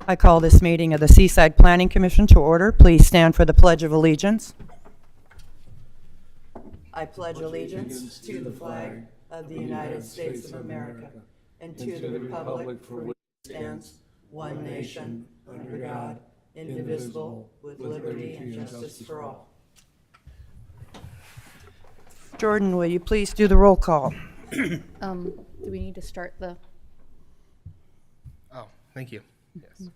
I call this meeting of the Seaside Planning Commission to order. Please stand for the Pledge of Allegiance. I pledge allegiance to the flag of the United States of America and to the republic for which it stands, one nation, under God, indivisible, with liberty and justice for all. Jordan, will you please do the roll call? Do we need to start the? Oh, thank you. Yes.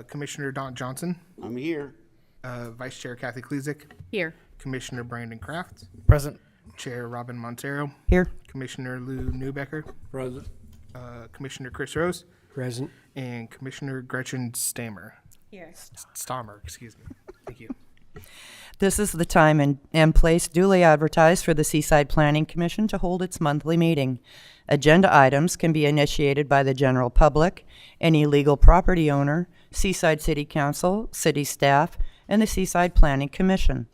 Commissioner Don Johnson, I'm here. Vice Chair Kathy Klezik, Here. Commissioner Brandon Kraft, Present. Chair Robin Montero, Here. Commissioner Lou Newbecker, Present. Commissioner Chris Rose, Present. and Commissioner Gretchen Stammer. Here. Stammer, excuse me. Thank you. This is the time and place duly advertised for the Seaside Planning Commission to hold its monthly meeting. Agenda items can be initiated by the general public, any legal property owner, Seaside City Council, city staff, and the Seaside Planning Commission.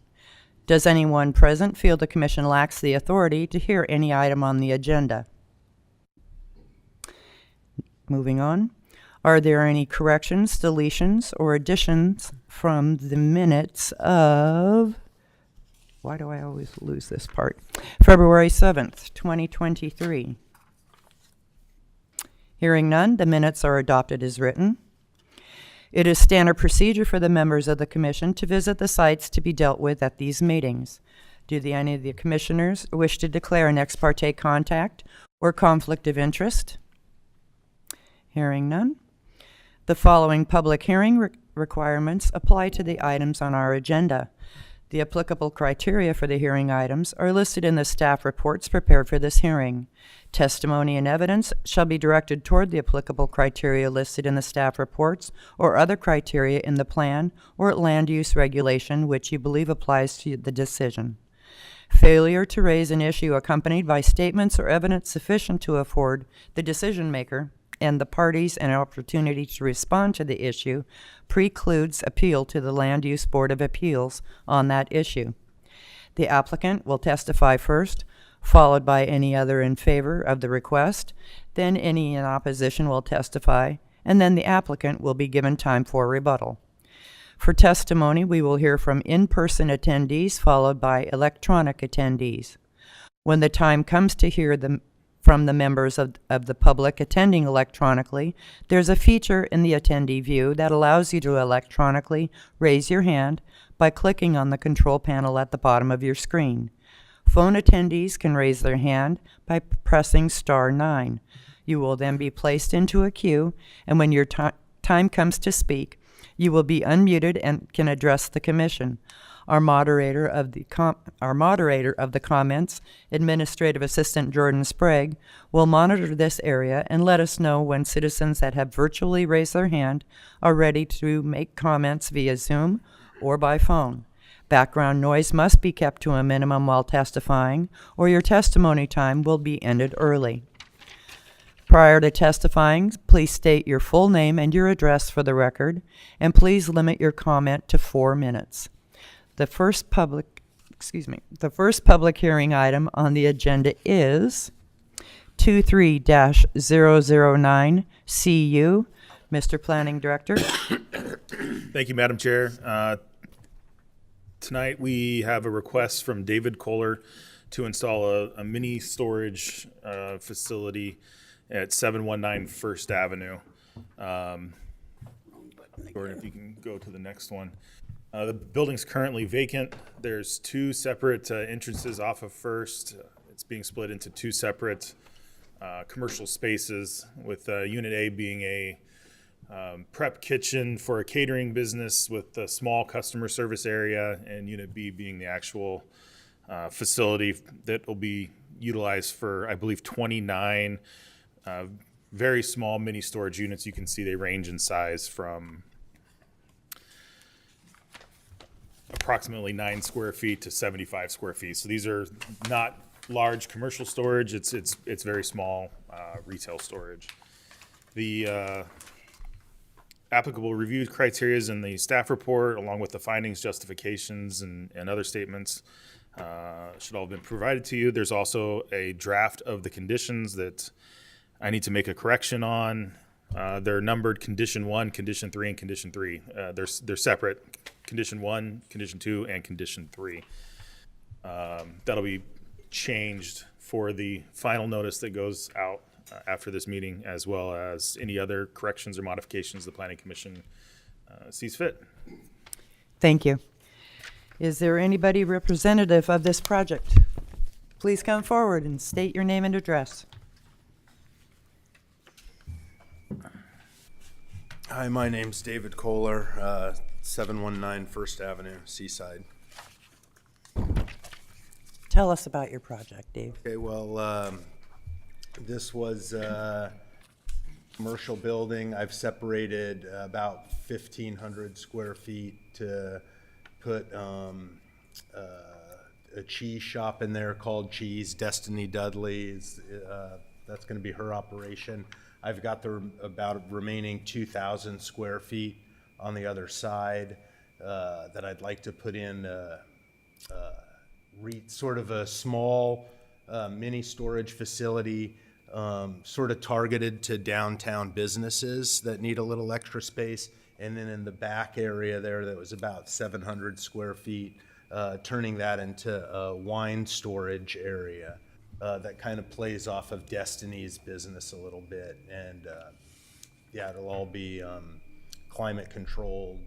Does anyone present feel the commission lacks the authority to hear any item on the agenda? Moving on. Are there any corrections, deletions, or additions from the minutes of, why do I always lose this part? February 7th, 2023. Hearing none, the minutes are adopted as written. It is standard procedure for the members of the commission to visit the sites to be dealt with at these meetings. Do any of the commissioners wish to declare an ex parte contact or conflict of interest? Hearing none. The following public hearing requirements apply to the items on our agenda. The applicable criteria for the hearing items are listed in the staff reports prepared for this hearing. Testimony and evidence shall be directed toward the applicable criteria listed in the staff reports or other criteria in the plan or land use regulation which you believe applies to the decision. Failure to raise an issue accompanied by statements or evidence sufficient to afford the decision maker and the parties an opportunity to respond to the issue precludes appeal to the Land Use Board of Appeals on that issue. The applicant will testify first, followed by any other in favor of the request, then any in opposition will testify, and then the applicant will be given time for rebuttal. For testimony, we will hear from in-person attendees, followed by electronic attendees. When the time comes to hear from the members of the public attending electronically, there's a feature in the attendee view that allows you to electronically raise your hand by clicking on the control panel at the bottom of your screen. Phone attendees can raise their hand by pressing *9. You will then be placed into a queue, and when your time comes to speak, you will be unmuted and can address the commission. Our moderator of the comments, Administrative Assistant Jordan Sprague, will monitor this area and let us know when citizens that have virtually raised their hand are ready to make comments via Zoom or by phone. Background noise must be kept to a minimum while testifying, or your testimony time will be ended early. Prior to testifying, please state your full name and your address for the record, and please limit your comment to 4 minutes. The first public hearing item on the agenda is 23-009 CU. Mr. Planning Director. Thank you, Madam Chair. Tonight we have a request from David Kohler to install a mini storage facility at 719 First Avenue. Gordon, if you can go to the next one. The building's currently vacant. There's 2 separate entrances off of First. It's being split into 2 separate commercial spaces, with Unit A being a prep kitchen for a catering business with a small customer service area, and Unit B being the actual facility that will be utilized for, I believe, 29 very small mini storage units. You can see they range in size from approximately 9 square feet to 75 square feet. So these are not large commercial storage. It's very small retail storage. The applicable review criteria is in the staff report, along with the findings, justifications, and other statements. Should all have been provided to you. There's also a draft of the conditions that I need to make a correction on. They're numbered condition 1, condition 3, and condition 3. They're separate. Condition 1, condition 2, and condition 3. That'll be changed for the final notice that goes out after this meeting, as well as any other corrections or modifications the Planning Commission sees fit. Thank you. Is there anybody representative of this project? Please come forward and state your name and address. Hi, my name's David Kohler, 719 First Avenue, Seaside. Tell us about your project, Dave. Okay, well, this was a commercial building. I've separated about 1,500 square feet to put a cheese shop in there called Cheese. Destiny Dudley's, that's going to be her operation. I've got the about remaining 2,000 square feet on the other side that I'd like to put in sort of a small mini storage facility, sort of targeted to downtown businesses that need a little extra space. And then in the back area there, that was about 700 square feet, turning that into a wine storage area. That kind of plays off of Destiny's business a little bit. And yeah, it'll all be climate controlled,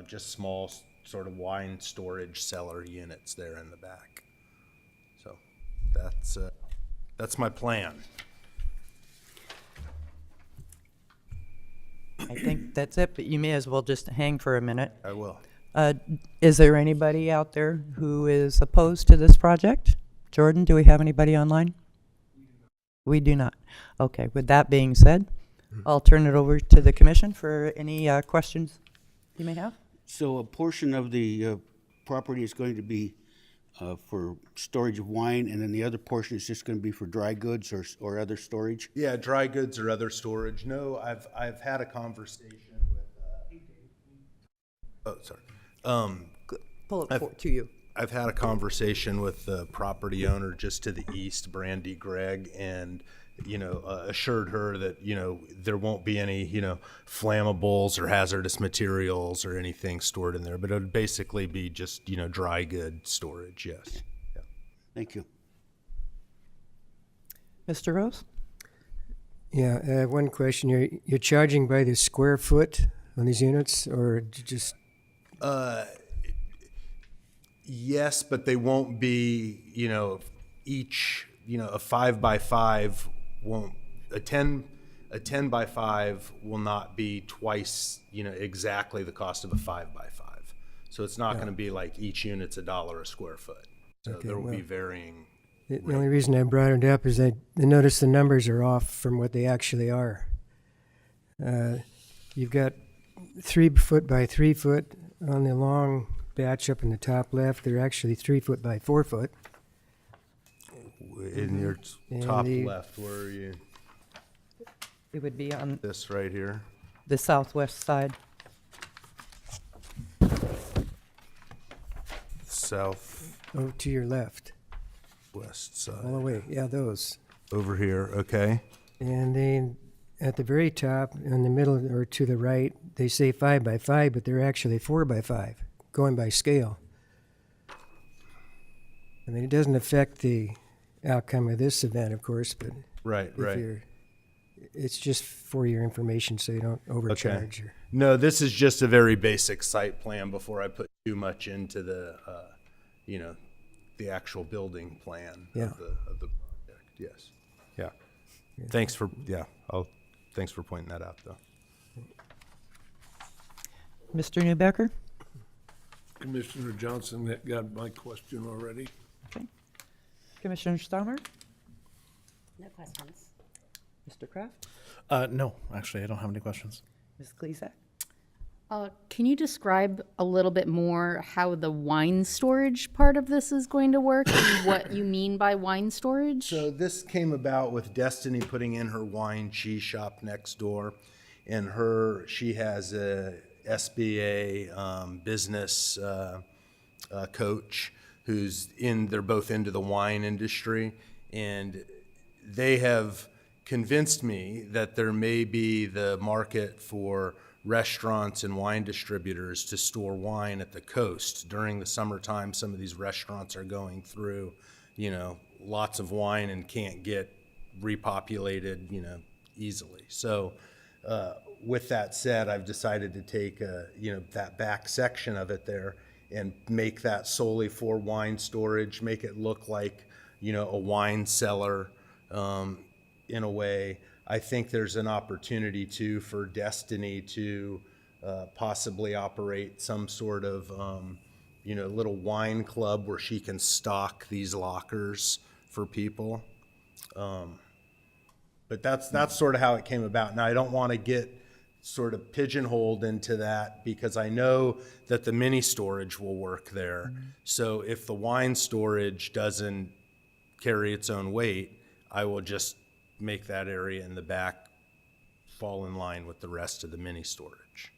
just small sort of wine storage cellar units there in the back. So that's my plan. I think that's it, but you may as well just hang for a minute. I will. Is there anybody out there who is opposed to this project? Jordan, do we have anybody online? We do not. Okay, with that being said, I'll turn it over to the commission for any questions you may have. So a portion of the property is going to be for storage of wine, and then the other portion is just going to be for dry goods or other storage? Yeah, dry goods or other storage. No, I've had a conversation with. Oh, sorry. Pull it to you. I've had a conversation with the property owner just to the east, Brandy Gregg, and assured her that there won't be any flammables or hazardous materials or anything stored in there, but it would basically be just dry good storage. Yes. Yeah. Thank you. Mr. Rose? Yeah, one question. You're charging by the square foot on these units, or just? Yes, but they won't be, each, a 5x5 won't, a 10 by 5 will not be twice, exactly the cost of a 5x5. So it's not going to be like each unit's $1 a square foot. So Okay, there will be well, varying. The only reason I brought it up is I noticed the numbers are off from what they actually are. You've got 3 foot by 3 foot on the long batch up in the top left. They're actually 3 foot by 4 foot. In your And top the- left, where are you? It would be on This right here? the southwest side. Southwest Oh, to your left, all the side. way. Yeah, those. Over here, okay. And then at the very top, in the middle or to the right, they say 5 by 5, but they're actually 4 by 5, going by scale. I mean, it doesn't affect the outcome of this event, of course, but Right, right. it's just for your information so you don't overcharge. Okay. No, this is just a very basic site plan before I put too much into the, the actual building plan Yeah. of the project. Yes. Yeah. Thanks for pointing that out, though. Mr. Newbecker? Commissioner Johnson that got my question already. Commissioner Stommer? No questions. Mr. Kraft? No, actually, I don't have any questions. Ms. Klezak? Can you describe a little bit more how the wine storage part of this is going to work and what you mean by wine storage? So this came about with Destiny putting in her wine cheese shop next door, and she has a SBA business coach. they're both into the wine industry, and they have convinced me that there may be the market for restaurants and wine distributors to store wine at the coast. During the summertime, some of these restaurants are going through, lots of wine and can't get repopulated, easily. So with that said, I've decided to take, that back section of it there and make that solely for wine storage, make it look like, a wine cellar in a way. I think there's an opportunity too for Destiny to possibly operate some sort of, little wine club where she can stock these lockers for people. But that's sort of how it came about. Now, I don't want to get sort of pigeonholed into that because I know that the mini storage will work there. So if the wine storage doesn't carry its own weight, I will just make that area in the back fall in line with the rest of the mini storage.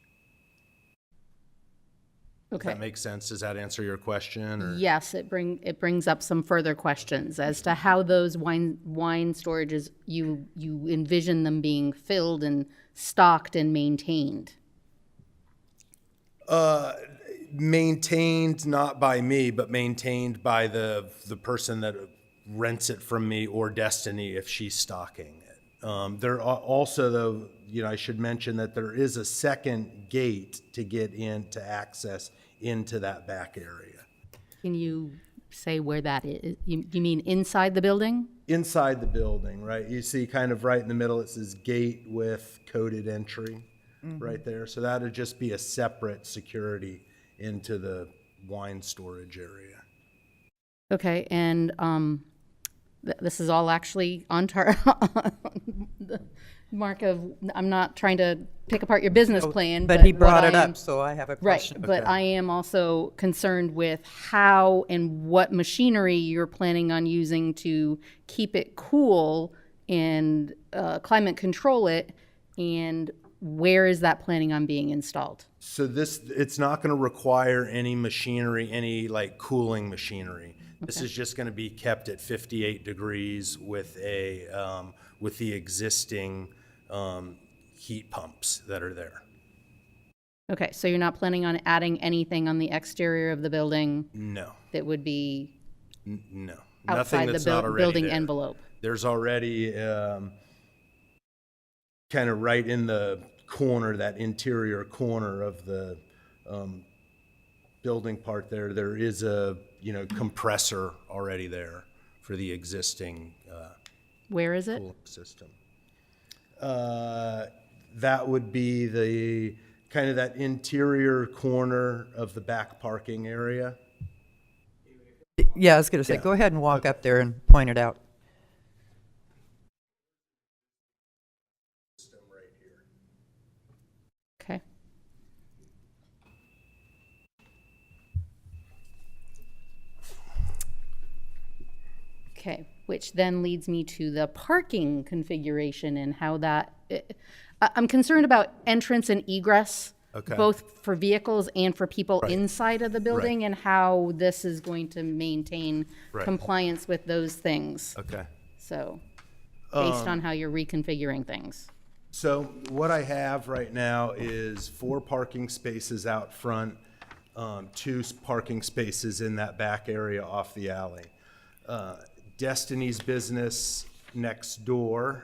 Does Okay. that make sense? Does that answer your question? Or? Yes, it brings up some further questions as to how those wine storages, you envision them being filled and stocked and maintained. Maintained not by me, but maintained by the person that rents it from me or Destiny if she's stocking it. There are also, though, I should mention that there is a second gate to get in to access into that back area. Can you say where that is? You mean inside the building? Inside the building, right? You see kind of right in the middle, it says gate with coded entry right there. So that would just be a separate security into the wine storage area. Okay, and this is all actually on the mark of, I'm not trying to pick apart your business plan. But he brought what it I am- up, so I have a Right, question. but I am also concerned with how and what machinery you're planning on using to keep it cool and climate control it, and where is that planning on being installed? So it's not going to require any machinery, any like cooling machinery. This is just going to be kept at 58 degrees with with the existing heat pumps that are there. Okay, so you're not planning on adding anything on the exterior of the building No, that would be no, outside nothing the that's not already building there. envelope? There's already kind of right in the corner, that interior corner of the building part there, there is a compressor already there for the existing Where is it? cooling system. That would be the kind of that interior corner of the back parking area. Yeah, I was going to say, Yeah. go ahead and walk up there and point it out. System right here. Okay. Okay, which then leads me to the parking configuration and how that, I'm concerned about entrance and egress, Okay. both for vehicles and for people inside of the building, and how this is going to maintain Right. compliance with those things. Okay. So, based on how you're reconfiguring things. So what I have right now is 4 parking spaces out front, 2 parking spaces in that back area off the alley. Destiny's business next door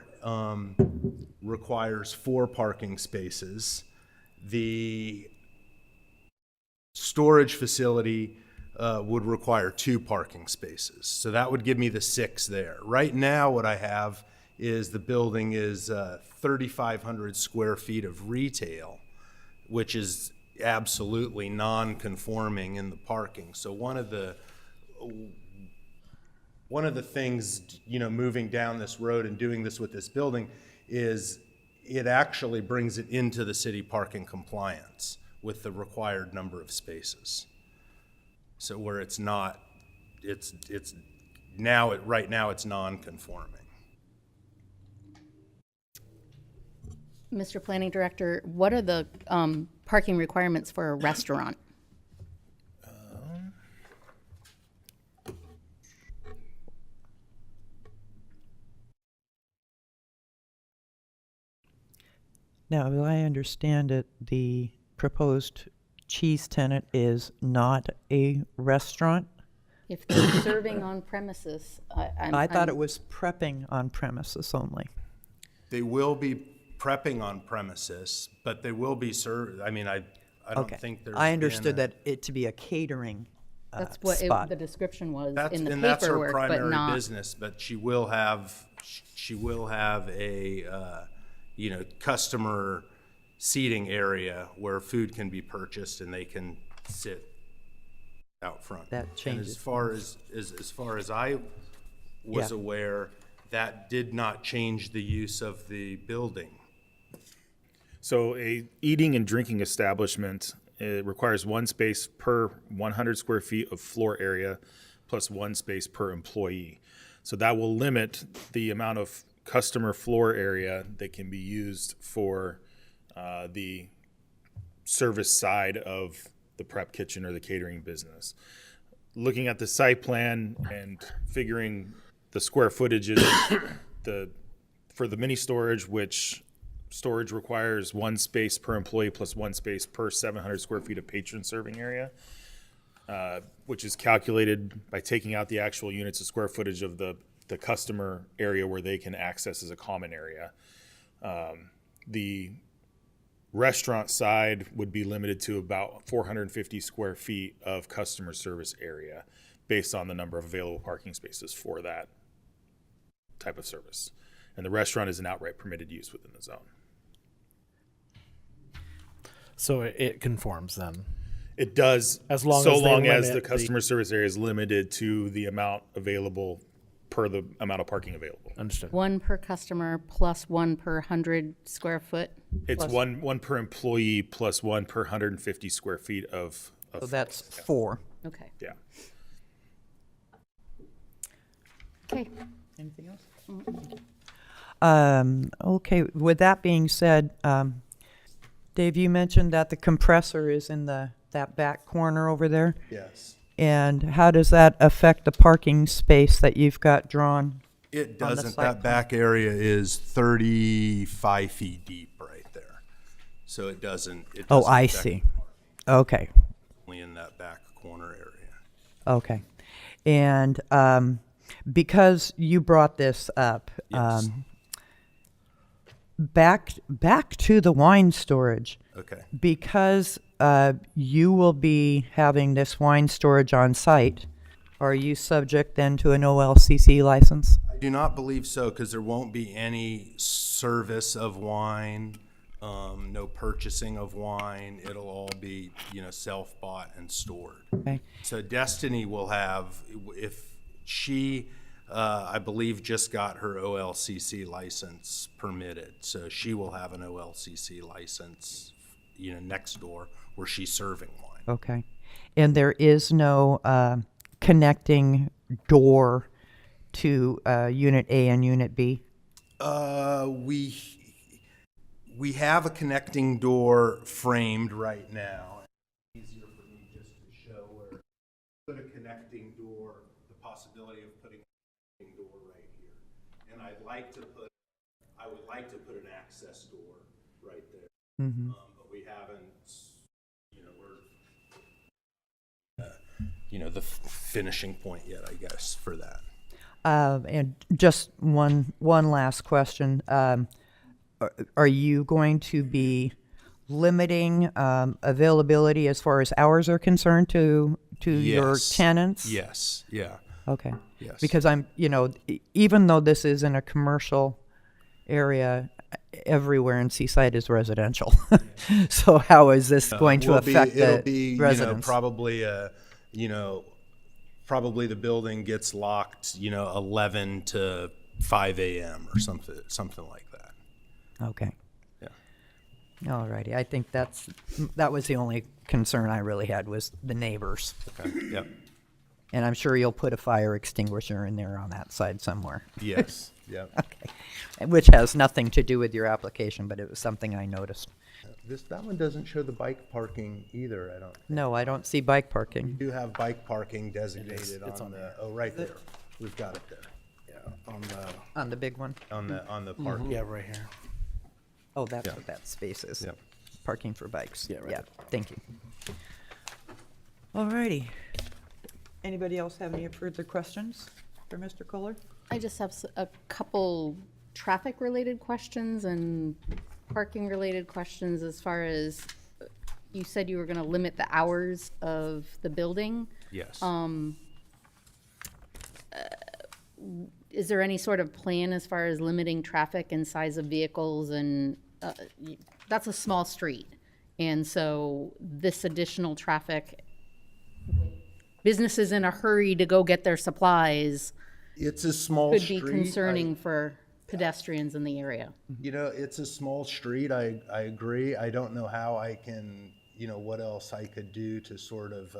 requires 4 parking spaces. The storage facility would require 2 parking spaces. So that would give me the 6 there. Right now, what I have is the building is 3,500 square feet of retail, which is absolutely non-conforming in the parking. So one of the things, moving down this road and doing this with this building is it actually brings it into the city parking compliance with the required number of spaces. So where it's not, right now it's non-conforming. Mr. Planning Director, what are the parking requirements for a restaurant? Now, as I understand it, the proposed cheese tenant is not a restaurant? If they're serving on premises, I thought it was prepping on premises only. They will be prepping on premises, but they will be served, I mean, I don't Okay. think there's I understood been a- that it to be a catering That's what spot. the description was That's, in the and that's her paperwork, but primary not. business, but she will have a, customer seating area where food can be purchased and they can sit out front. That And changes as far as I was Yeah. aware, that did not change the use of the building. So a eating and drinking establishment, it requires one space per 100 square feet of floor area plus one space per employee. So that will limit the amount of customer floor area that can be used for the service side of the prep kitchen or the catering business. Looking at the site plan and figuring the square footages, for the mini storage, which storage requires one space per employee plus one space per 700 square feet of patron serving area, which is calculated by taking out the actual units of square footage of the customer area where they can access as a common area. The restaurant side would be limited to about 450 square feet of customer service area based on the number of available parking spaces for that type of service. And the restaurant is an outright permitted use within the zone. So it conforms then. It does, As long so as they long as limit the the- customer service area is limited to the amount available per the amount of parking available. Understood. One per customer plus one per 100 square foot. It's plus- one per employee plus one per 150 square feet of So that's 4. Okay. yeah. Okay. Anything else? Okay, with that being said, Dave, you mentioned that the compressor is in that back corner over there. Yes. And how does that affect the parking space that you've got drawn? It On the doesn't, site that back area is 35 feet deep right there. So it doesn't. Oh, I affect see. Okay, Only in that back corner area. okay. And because you brought this up, Yes. back to the wine storage. Okay. Because you will be having this wine storage on site, are you subject then to an OLCC license? I do not believe so, because there won't be any service of wine, no purchasing of wine. It'll all be, self-bought and stored. Okay. So Destiny will have, if she, I believe, just got her OLCC license permitted. So she will have an OLCC license, next door where she's serving wine. Okay. And there is no connecting door to Unit A and Unit B? We have a connecting door framed right now. It's easier for me just to show where put a connecting door, the possibility of putting a connecting door right here. And I would like to put an access door right there. But we haven't, we're, the finishing point yet, I guess, for that. And just one last question. Are you going to be limiting availability as far as hours are concerned to your Yes. tenants? Yes, yeah, Okay. yes. Because even though this is in a commercial area, everywhere in Seaside is residential. So how is this going to Will affect it'll the be, residents? probably probably the building gets locked, 11 to 5 a.m. or something like that. Okay. Yeah. All righty. I think that was the only concern I really had was the neighbors. Okay. Yep. And I'm sure you'll put a fire extinguisher in there on that side somewhere. Yes. Yep. Okay. Which has nothing to do with your application, but it was something I noticed. That one doesn't show the bike parking either, I don't. No, I don't see bike We parking. do have bike parking designated It's on right there. We've got it there. Yeah, on the On the big one? On the parking. yeah right here. Oh, that's what that space is. Yep. Parking for bikes. Yeah, right. Yeah, thank you. All righty. Anybody else have any further questions for Mr. Kohler? I just have a couple traffic-related questions and parking-related questions as far as, you said you were gonna limit the hours of the building. Yes. Is there any sort of plan as far as limiting traffic and size of vehicles? And that's a small street. And so this additional traffic, businesses in a hurry to go get their supplies It's a small could street. be concerning for pedestrians in the area. You know, it's a small street, I agree. I don't know how I can, what else I could do to sort of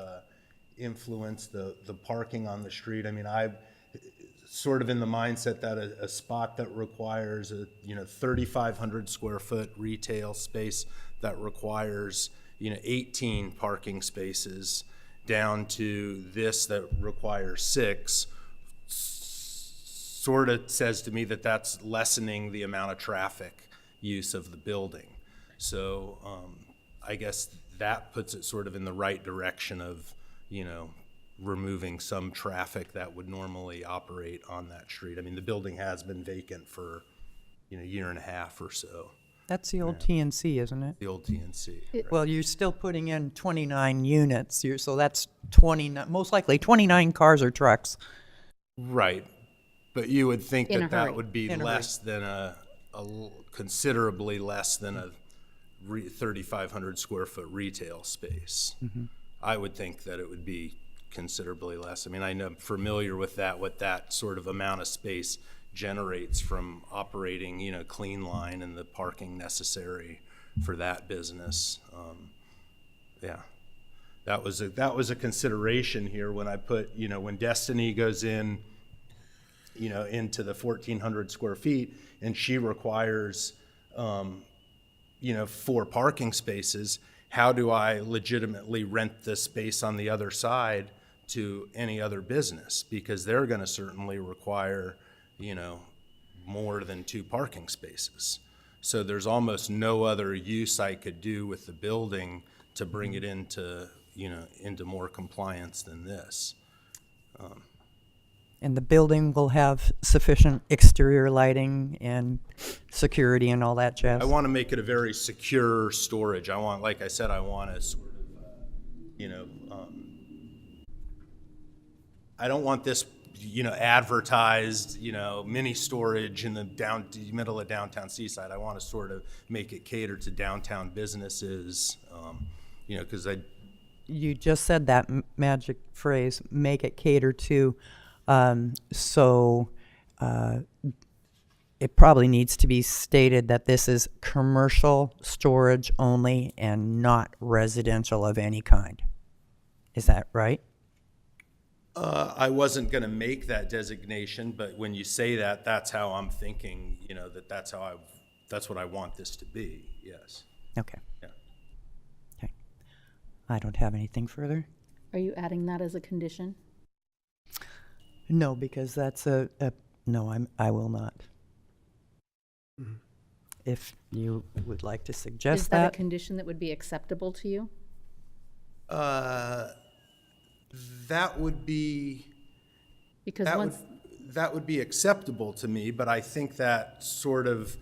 influence the parking on the street. I mean, I'm sort of in the mindset that a spot that requires a, 3,500 square foot retail space that requires, 18 parking spaces down to this that requires 6, sort of says to me that that's lessening the amount of traffic use of the building. So I guess that puts it sort of in the right direction of, removing some traffic that would normally operate on that street. I mean, the building has been vacant for, a year and a half or so, That's the old TNC, isn't it? the old TNC. Well, you're still putting in 29 units, so that's 29, most likely 29 cars or trucks. Right, but you would think In a that that hurry. would be In a less than considerably less than a 3,500 square foot retail space. I would think that it would be considerably less. I mean, I'm familiar with that, what that sort of amount of space generates from operating, Clean Line and the parking necessary for that business. Yeah. That was a consideration here when I put, when Destiny goes in, into the 1,400 square feet, and she requires, 4 parking spaces. How do I legitimately rent the space on the other side to any other business? Because they're going to certainly require, more than 2 parking spaces. So there's almost no other use I could do with the building to bring it into, into more compliance than this. And the building will have sufficient exterior lighting and security and all that jazz? I want to make it a very secure storage. Like I said, I want to sort of, I don't want this, advertised, mini storage in the middle of downtown Seaside. I want to sort of make it cater to downtown businesses, because You just said that magic phrase, make it cater to, it probably needs to be stated that this is commercial storage only and not residential of any kind. Is that right? I wasn't going to make that designation, but when you say that, that's how I'm thinking, that's what I want this to be, yes. Okay. Yeah. Okay. I don't have anything further. Are you adding that as a condition? No, because that's no, I will not. If you would like to suggest Is that a that. condition that would be acceptable to you? That would be, Because that once, that would be acceptable to me, but I think that sort of,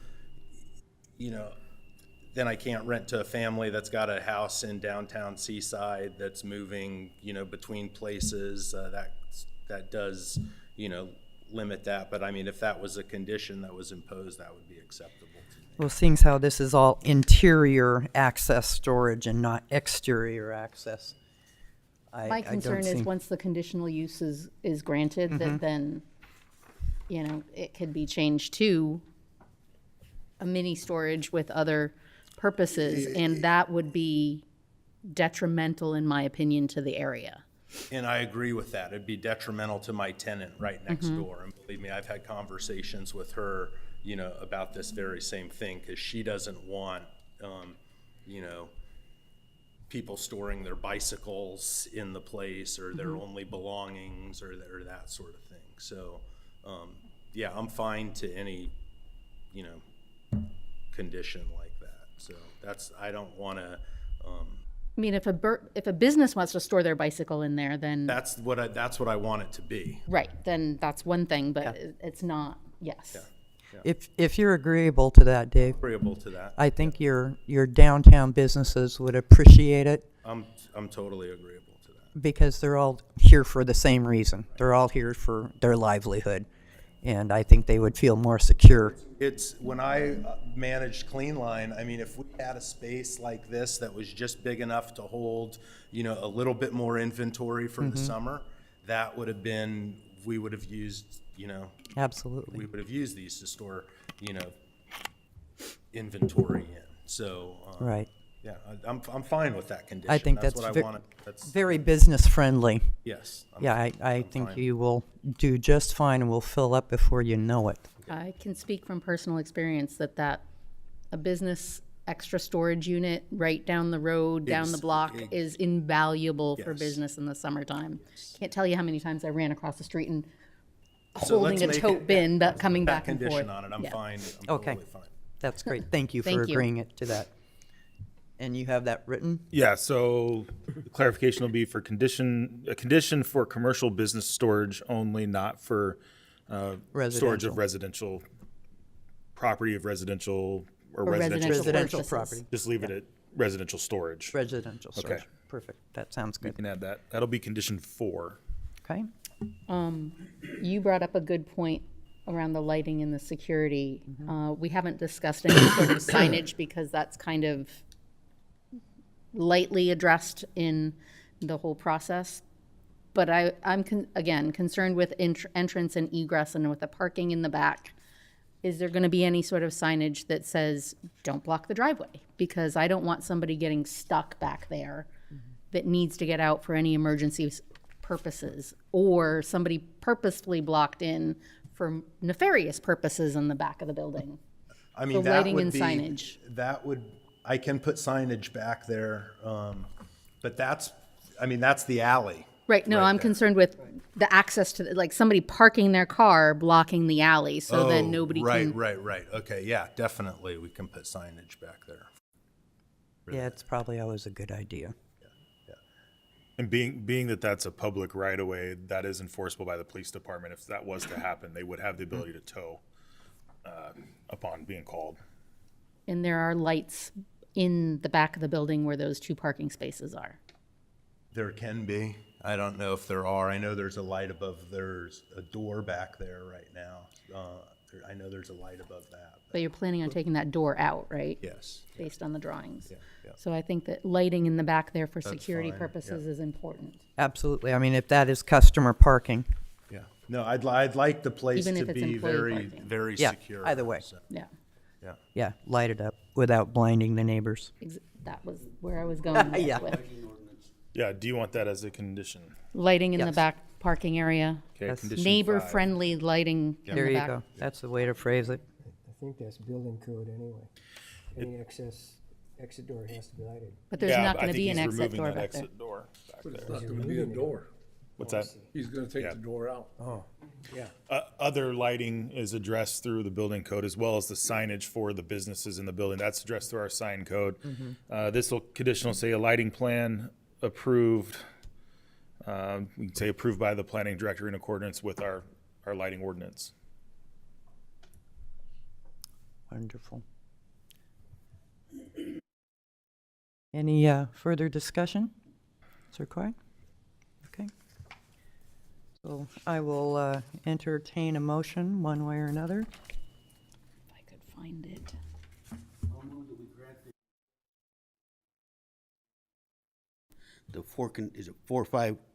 then I can't rent to a family that's got a house in downtown Seaside that's moving, between places. That does, limit that. But I mean, if that was a condition that was imposed, that would be acceptable to me. Well, seeing as how this is all interior access storage and not exterior access. my concern is once the conditional use is granted, that then, it could be changed to a mini storage with other purposes, and that would be detrimental, in my opinion, to the area. And I agree with that. It'd be detrimental to my tenant right next door. And believe me, I've had conversations with her, about this very same thing, because she doesn't want, people storing their bicycles in the place or their only belongings or that sort of thing. So, yeah, I'm fine to any, condition like So that's, I don't want to, I mean, if a business wants to store their bicycle in there, then, that's what I want it to be. right, then that's one thing, but it's not, yes. If you're agreeable to that, Dave, Agreeable to that. I think your downtown businesses would appreciate it I'm totally agreeable to that. because they're all here for the same reason. They're all here for their livelihood. And I think they would feel more secure. It's, when I managed Clean Line, I mean, if we had a space like this that was just big enough to hold, you know, a little bit more inventory for the summer, that would have been, we would have used, you know, Absolutely. we would have used these to store, you know, inventory in. So, Right. yeah, I'm fine with that condition. I think that's what I ve- want. That's, very business friendly. yes. Yeah, I think fine. you will do just fine and will fill up before you know it. I can speak from personal experience that a business extra storage unit right down the road, down the block is invaluable for Yes. business in the summertime. Can't tell you how many times I ran across the street and So holding let's a make tote it- bin, but coming that back and forth. condition on it, I'm Yeah. fine. I'm Okay. totally fine. That's great. Thank you for Thank you. agreeing it to that. And you have that written? Yeah, so the clarification will be for a condition for commercial business storage only, not for storage of residential, property of residential or residential. Residential purposes. property. Just leave it at residential storage. Residential storage. Perfect. That sounds You good. can add that. That'll be condition 4. Okay. You brought up a good point around the lighting and the security. We haven't discussed any sort of signage because that's kind of lightly addressed in the whole process. But I'm again, concerned with entrance and egress and with the parking in the back. Is there going to be any sort of signage that says, don't block the driveway? Because I don't want somebody getting stuck back there that needs to get out for any emergency purposes, or somebody purposefully blocked in for nefarious purposes in the back of the building. I mean, So that lighting would and be, signage. that would, I can put signage back there, but that's, I mean, that's the alley. Right, no, Right I'm there. concerned with the access to, like, somebody parking their car blocking the alley, so then nobody Right, can. right. Okay, yeah, definitely, we can put signage back there. Yeah, it's probably always a good idea. And being that that's a public right of way, that is enforceable by the police department. If that was to happen, they would have the ability to tow upon being called. And there are lights in the back of the building where those two parking spaces are. There can be, I don't know if there are, I know there's a light above, there's a door back there right now. I know there's a light above that, But you're planning on taking that door out, right? yes. Based on the drawings. yeah. So I think that lighting in the back there for security fine, purposes is important. Absolutely. I mean, if that is customer parking. Yeah, no, I'd like the place Even to if it's be employee very, parking. very Yeah, secure. either way. so, Yeah, Yeah, light it up without blinding the neighbors. that was where I was going with, Yeah. with Yeah, do you want that as a condition? lighting in the Yes. back parking area. Okay, Yes. condition 5. Neighbor-friendly lighting in There the you back. go. That's the way to phrase it. I think that's building code anyway. Any exit door has to be lighted. But there's Yeah, not but I going to think be an he's exit removing door that back there. exit door back But it's there. not gonna be a door. What's that? He's gonna take Yeah. the door out. Oh, yeah. Other lighting is addressed through the building code as well as the signage for the businesses in the building. That's addressed through our sign code. This will conditional say a lighting plan approved. We can say approved by the planning director in accordance with our lighting ordinance. Wonderful. Any further discussion? Is required? Okay. So I will entertain a motion one way or another. If I could find it. The is it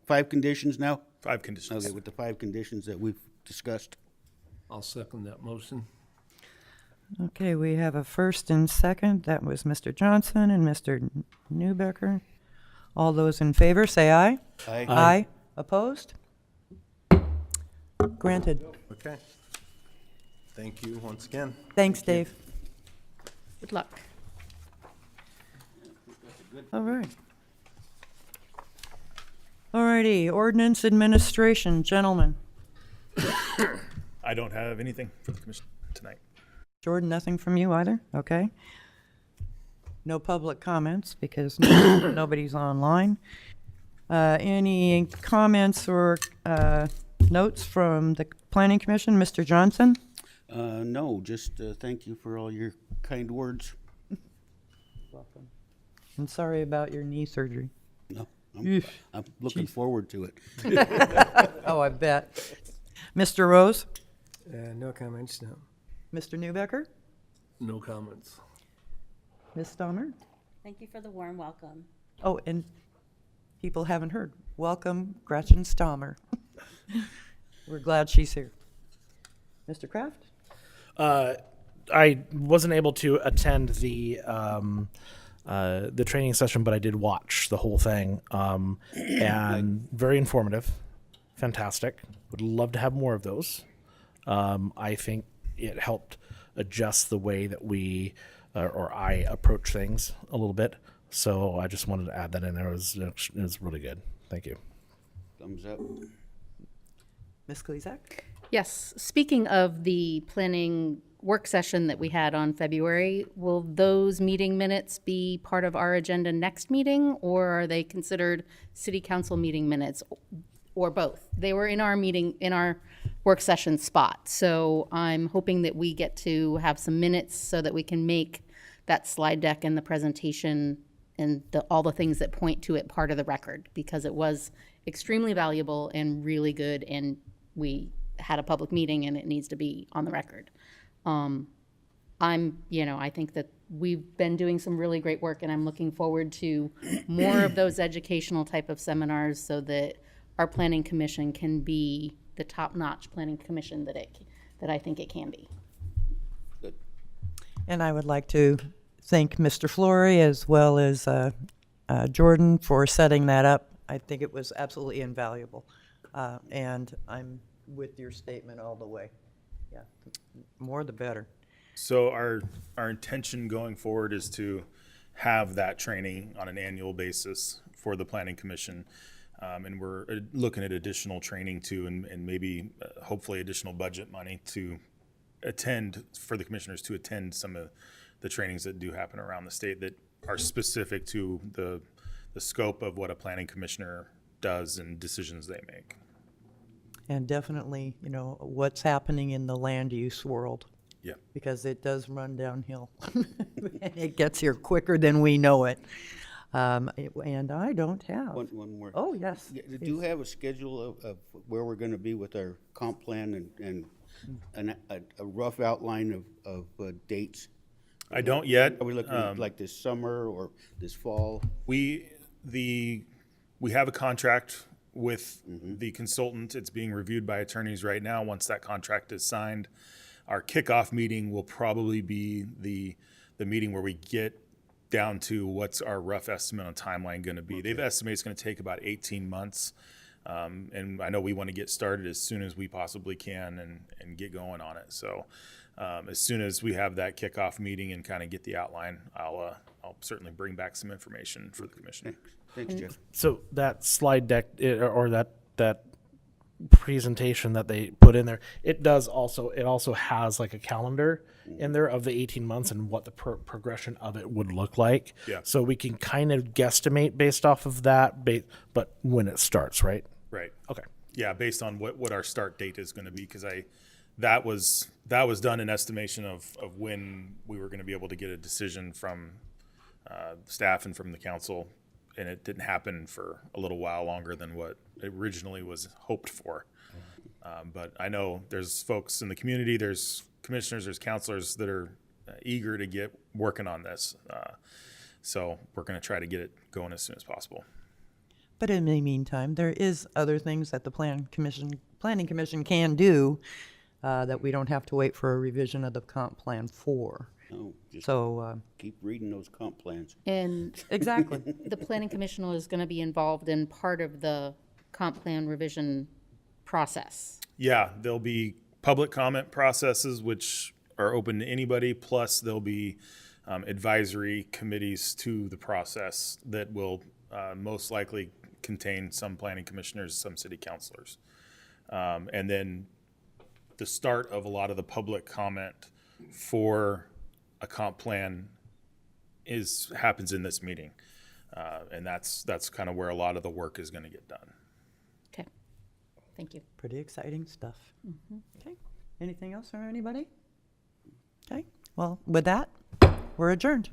five conditions now? 5 conditions. Okay, with the 5 conditions that we've discussed. I'll second that motion. Okay, we have a first and second. That was Mr. Johnson and Mr. Newbecker. All those in favor, say aye. Aye. Aye. Opposed? Granted. Okay. Thank you once again. Thanks, Dave. Good luck. All right. All righty, ordinance administration, gentlemen. I don't have anything for the commission tonight. Jordan, nothing from you either? Okay. No public comments because nobody's online. Any comments or notes from the Planning Commission? Mr. Johnson? No, just thank you for all your kind words. Welcome. And sorry about your knee surgery. No, Eesh. I'm looking forward to it. Oh, I bet. Mr. Rose? No comments, no. Mr. Newbecker? No comments. Ms. Stommer? Thank you for the warm welcome. Oh, and people haven't heard. Welcome, Gretchen Stommer. We're glad she's here. Mr. Kraft? I wasn't able to attend the training session, but I did watch the whole thing, and very informative, fantastic. Would love to have more of those. I think it helped adjust the way that we or I approach things a little bit. So I just wanted to add that in there. It was really good. Thank you. Thumbs up. Ms. Klezak? Yes, speaking of the planning work session that we had on February, will those meeting minutes be part of our agenda next meeting, or are they considered city council meeting minutes, or both? They were in our meeting, in our work session spot, so I'm hoping that we get to have some minutes so that we can make that slide deck and the presentation and all the things that point to it part of the record, because it was extremely valuable and really good, and we had a public meeting and it needs to be on the record. I think that we've been doing some really great work, and I'm looking forward to more of those educational type of seminars so that our planning commission can be the top-notch planning commission that I think it can be. Good. And I would like to thank Mr. Flory as well as Jordan for setting that up. I think it was absolutely invaluable. And I'm with your statement all the way. Yeah, more the better. So our intention going forward is to have that training on an annual basis for the Planning Commission. And we're looking at additional training too, and maybe hopefully additional budget money to attend, for the commissioners to attend some of the trainings that do happen around the state that are specific to the scope of what a planning commissioner does and decisions they make. And definitely, what's happening in the land use world. Yeah. Because it does run downhill. And it gets here quicker than we know it. And I don't have. One more. Oh, yes. Yeah, do you have a schedule of where we're gonna be with our comp plan and a rough outline of dates? I don't yet. Are we looking at like this summer or this fall? We have a contract with the consultant. It's being reviewed by attorneys right now. Once that contract is signed, our kickoff meeting will probably be the meeting where we get down to what's our rough estimate on timeline going to be. They've estimated it's going to take about 18 months. And I know we want to get started as soon as we possibly can and get going on it. So as soon as we have that kickoff meeting and kind of get the outline, I'll certainly bring back some information for the commission. Thanks, Jeff. So that slide deck or that presentation that they put in there, it also has like a calendar in there of the 18 months and what the progression of it would look like. Yeah. So we can kind of guesstimate based off of that, but when it starts, right? Right. Okay. Yeah, based on what our start date is going to be, because that was done in estimation of when we were going to be able to get a decision from staff and from the council, and it didn't happen for a little while longer than what originally was hoped for. But I know there's folks in the community, there's commissioners, there's counselors that are eager to get working on this. So we're going to try to get it going as soon as possible. But in the meantime, there is other things that the Planning Commission can do that we don't have to wait for a revision of the comp plan for. No, just So, keep reading those comp plans. And exactly. the planning commission is going to be involved in part of the comp plan revision process. Yeah, there'll be public comment processes which are open to anybody, plus there'll be advisory committees to the process that will most likely contain some planning commissioners, some city councilors. And then the start of a lot of the public comment for a comp plan happens in this meeting. And that's kind of where a lot of the work is going to get done. Okay, thank you. Pretty exciting stuff. Okay. Anything else from anybody? Okay. Well, with that, we're adjourned.